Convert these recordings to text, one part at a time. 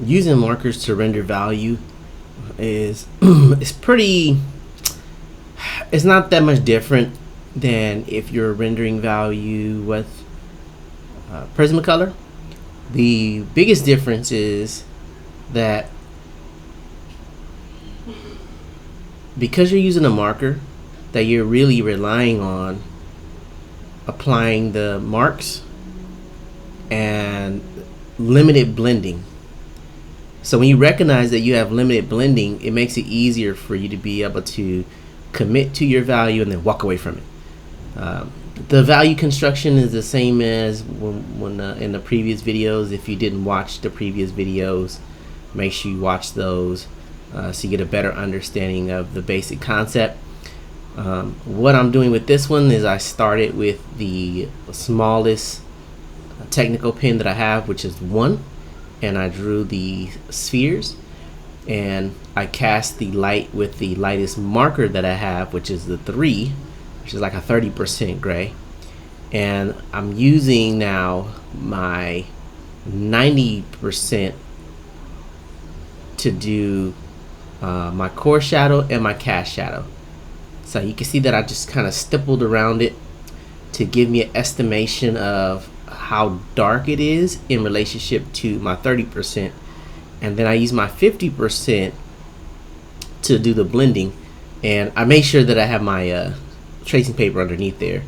using markers to render value is it's not that much different than if you're rendering value with Prismacolor. The biggest difference is that because you're using a marker, that you're really relying on applying the marks and limited blending. So when you recognize that you have limited blending, it makes it easier for you to be able to commit to your value and then walk away from it. The value construction is the same as when in the previous videos. If you didn't watch the previous videos, make sure you watch those so you get a better understanding of the basic concept. What I'm doing with this one is I started with the smallest technical pen that I have, which is 1, and I drew the spheres, and I cast the light with the lightest marker that I have, which is the 3, which is like a 30% gray. And I'm using now my 90% to do my core shadow and my cast shadow. So you can see that I just kind of stippled around it to give me an estimation of how dark it is in relationship to my 30%. And then I use my 50% to do the blending. And I make sure that I have my tracing paper underneath there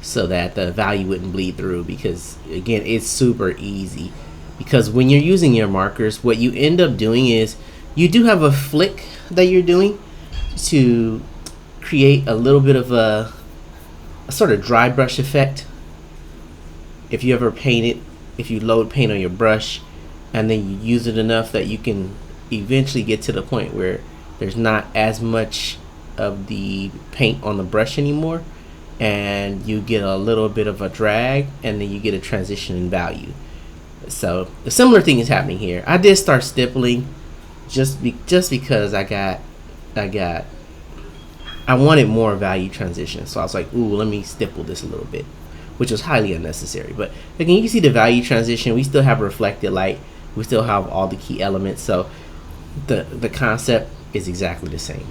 so that the value wouldn't bleed through, because again, it's super easy. Because when you're using your markers, what you end up doing is you do have a flick that you're doing to create a little bit of a sort of dry brush effect. If you ever painted, if you load paint on your brush and then you use it enough that you can eventually get to the point where there's not as much of the paint on the brush anymore, and you get a little bit of a drag, and then you get a transition in value. So a similar thing is happening here. I did start stippling just because I wanted more value transition. So I was like, ooh, let me stipple this a little bit, which was highly unnecessary. But again, you can see the value transition. We still have reflected light. We still have all the key elements. So the concept is exactly the same.